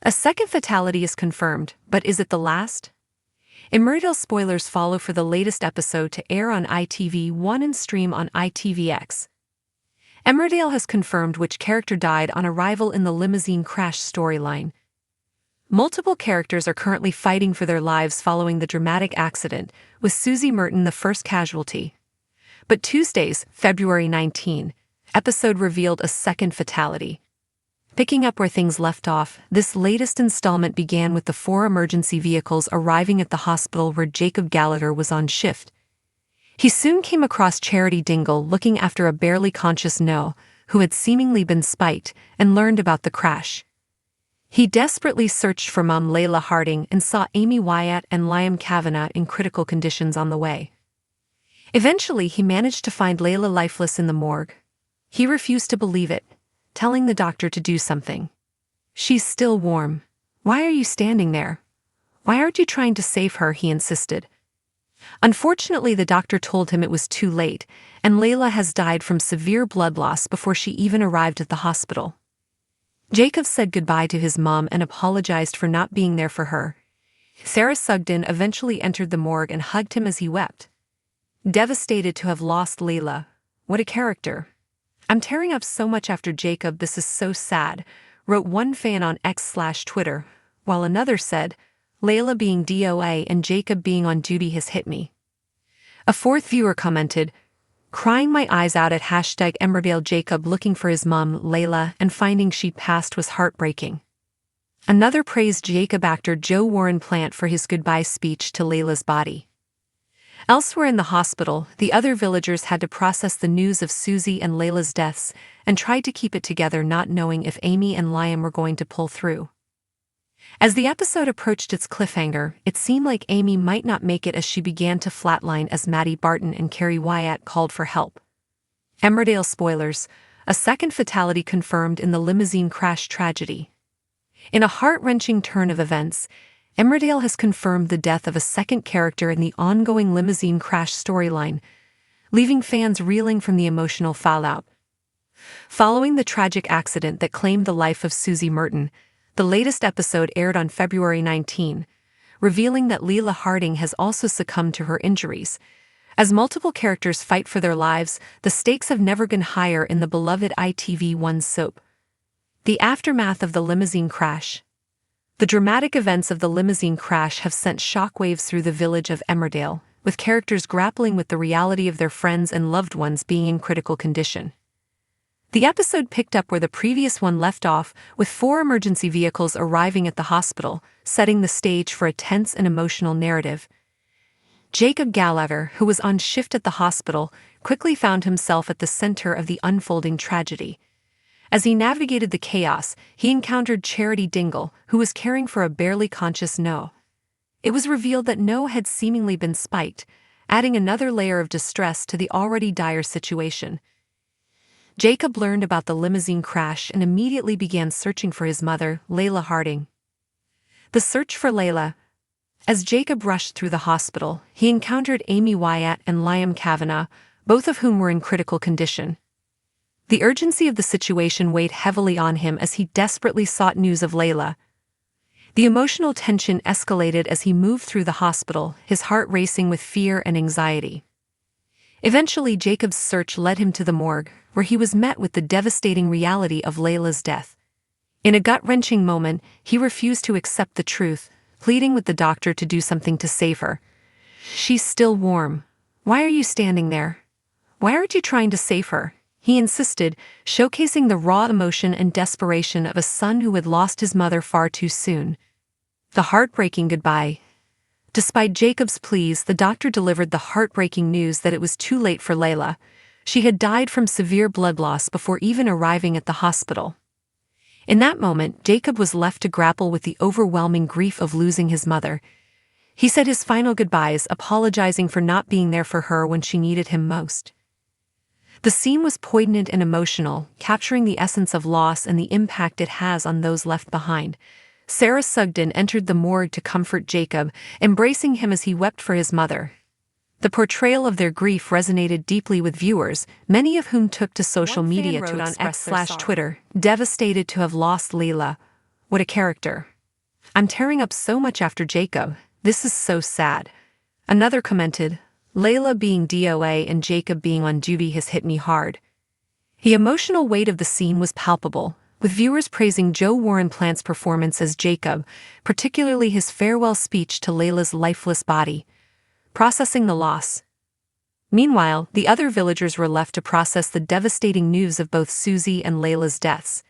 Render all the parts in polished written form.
A second fatality is confirmed, but is it the last? Emmerdale spoilers follow for the latest episode to air on ITV1 and stream on ITVX. Emmerdale has confirmed which character died on arrival in the limousine crash storyline. Multiple characters are currently fighting for their lives following the dramatic accident, with Susie Merton the first casualty. But Tuesday's, February 19, episode revealed a second fatality. Picking up where things left off, this latest installment began with the 4 emergency vehicles arriving at the hospital where Jacob Gallagher was on shift. He soon came across Charity Dingle looking after a barely conscious No, who had seemingly been spiked, and learned about the crash. He desperately searched for Mum Layla Harding and saw Amy Wyatt and Liam Kavanagh in critical conditions on the way. Eventually, he managed to find Layla lifeless in the morgue. He refused to believe it, telling the doctor to do something. "She's still warm. Why are you standing there? Why aren't you trying to save her?" he insisted. Unfortunately, the doctor told him it was too late, and Layla has died from severe blood loss before she even arrived at the hospital. Jacob said goodbye to his mom and apologized for not being there for her. Sarah Sugden eventually entered the morgue and hugged him as he wept. "Devastated to have lost Layla. What a character. I'm tearing up so much after Jacob, this is so sad," wrote one fan on X/Twitter, while another said, "Layla being DOA and Jacob being on duty has hit me." A fourth viewer commented, "Crying my eyes out at #Emmerdale. Jacob looking for his mum, Layla, and finding she passed was heartbreaking." Another praised Jacob actor Joe Warren Plant for his goodbye speech to Layla's body. Elsewhere in the hospital, the other villagers had to process the news of Susie and Layla's deaths and tried to keep it together, not knowing if Amy and Liam were going to pull through. As the episode approached its cliffhanger, it seemed like Amy might not make it as she began to flatline as Maddie Barton and Carrie Wyatt called for help. Emmerdale spoilers, a second fatality confirmed in the limousine crash tragedy. In a heart-wrenching turn of events, Emmerdale has confirmed the death of a second character in the ongoing limousine crash storyline, leaving fans reeling from the emotional fallout. Following the tragic accident that claimed the life of Susie Merton, the latest episode aired on February 19, revealing that Layla Harding has also succumbed to her injuries. As multiple characters fight for their lives, the stakes have never been higher in the beloved ITV1 soap. The aftermath of the limousine crash. The dramatic events of the limousine crash have sent shockwaves through the village of Emmerdale, with characters grappling with the reality of their friends and loved ones being in critical condition. The episode picked up where the previous one left off, with 4 emergency vehicles arriving at the hospital, setting the stage for a tense and emotional narrative. Jacob Gallagher, who was on shift at the hospital, quickly found himself at the center of the unfolding tragedy. As he navigated the chaos, he encountered Charity Dingle, who was caring for a barely conscious No. It was revealed that No had seemingly been spiked, adding another layer of distress to the already dire situation. Jacob learned about the limousine crash and immediately began searching for his mother, Layla Harding. The search for Layla. As Jacob rushed through the hospital, he encountered Amy Wyatt and Liam Kavanagh, both of whom were in critical condition. The urgency of the situation weighed heavily on him as he desperately sought news of Layla. The emotional tension escalated as he moved through the hospital, his heart racing with fear and anxiety. Eventually, Jacob's search led him to the morgue, where he was met with the devastating reality of Layla's death. In a gut-wrenching moment, he refused to accept the truth, pleading with the doctor to do something to save her. "She's still warm. Why are you standing there? Why aren't you trying to save her?" he insisted, showcasing the raw emotion and desperation of a son who had lost his mother far too soon. The heartbreaking goodbye. Despite Jacob's pleas, the doctor delivered the heartbreaking news that it was too late for Layla. She had died from severe blood loss before even arriving at the hospital. In that moment, Jacob was left to grapple with the overwhelming grief of losing his mother. He said his final goodbyes, apologizing for not being there for her when she needed him most. The scene was poignant and emotional, capturing the essence of loss and the impact it has on those left behind. Sarah Sugden entered the morgue to comfort Jacob, embracing him as he wept for his mother. The portrayal of their grief resonated deeply with viewers, many of whom took to social media to express on X/Twitter, "Devastated to have lost Layla. What a character." "I'm tearing up so much after Jacob. This is so sad." Another commented, "Layla being DOA and Jacob being on duty has hit me hard." The emotional weight of the scene was palpable, with viewers praising Joe Warren Plant's performance as Jacob, particularly his farewell speech to Layla's lifeless body. Processing the loss. Meanwhile, the other villagers were left to process the devastating news of both Susie and Layla's deaths.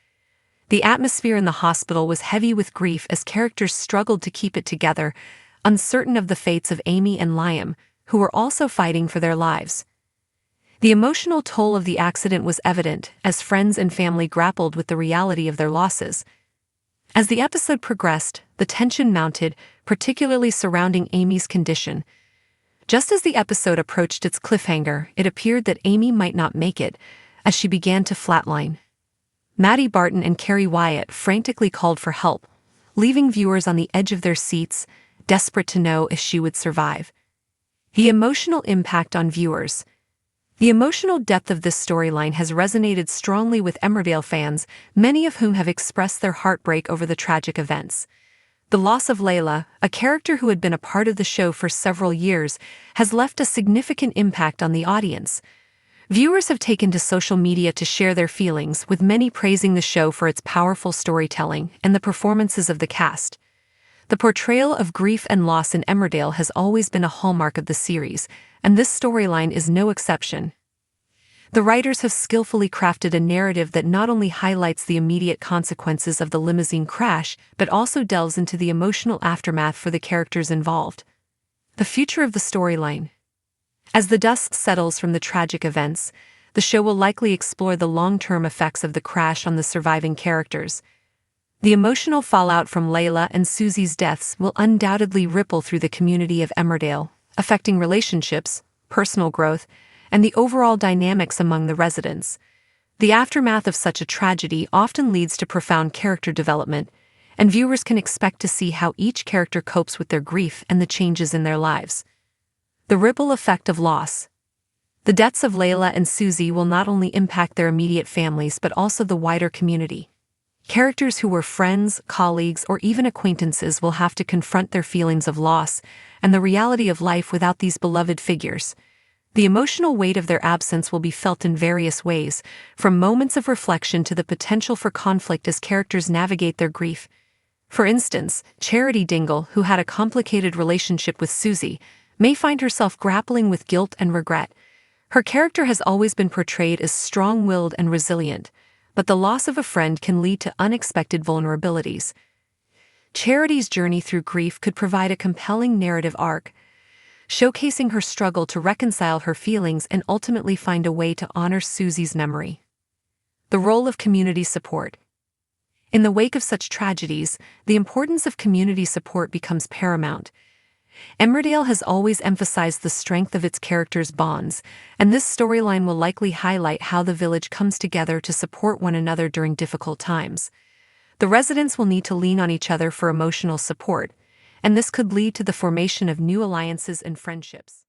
The atmosphere in the hospital was heavy with grief as characters struggled to keep it together, uncertain of the fates of Amy and Liam, who were also fighting for their lives. The emotional toll of the accident was evident as friends and family grappled with the reality of their losses. As the episode progressed, the tension mounted, particularly surrounding Amy's condition. Just as the episode approached its cliffhanger, it appeared that Amy might not make it, as she began to flatline. Maddie Barton and Carrie Wyatt frantically called for help, leaving viewers on the edge of their seats, desperate to know if she would survive. The emotional impact on viewers. The emotional depth of this storyline has resonated strongly with Emmerdale fans, many of whom have expressed their heartbreak over the tragic events. The loss of Layla, a character who had been a part of the show for several years, has left a significant impact on the audience. Viewers have taken to social media to share their feelings, with many praising the show for its powerful storytelling and the performances of the cast. The portrayal of grief and loss in Emmerdale has always been a hallmark of the series, and this storyline is no exception. The writers have skillfully crafted a narrative that not only highlights the immediate consequences of the limousine crash, but also delves into the emotional aftermath for the characters involved. The future of the storyline. As the dust settles from the tragic events, the show will likely explore the long-term effects of the crash on the surviving characters. The emotional fallout from Layla and Susie's deaths will undoubtedly ripple through the community of Emmerdale, affecting relationships, personal growth, and the overall dynamics among the residents. The aftermath of such a tragedy often leads to profound character development, and viewers can expect to see how each character copes with their grief and the changes in their lives. The ripple effect of loss. The deaths of Layla and Susie will not only impact their immediate families but also the wider community. Characters who were friends, colleagues, or even acquaintances will have to confront their feelings of loss and the reality of life without these beloved figures. The emotional weight of their absence will be felt in various ways, from moments of reflection to the potential for conflict as characters navigate their grief. For instance, Charity Dingle, who had a complicated relationship with Susie, may find herself grappling with guilt and regret. Her character has always been portrayed as strong-willed and resilient, but the loss of a friend can lead to unexpected vulnerabilities. Charity's journey through grief could provide a compelling narrative arc, showcasing her struggle to reconcile her feelings and ultimately find a way to honor Susie's memory. The role of community support. In the wake of such tragedies, the importance of community support becomes paramount. Emmerdale has always emphasized the strength of its characters' bonds, and this storyline will likely highlight how the village comes together to support one another during difficult times. The residents will need to lean on each other for emotional support, and this could lead to the formation of new alliances and friendships.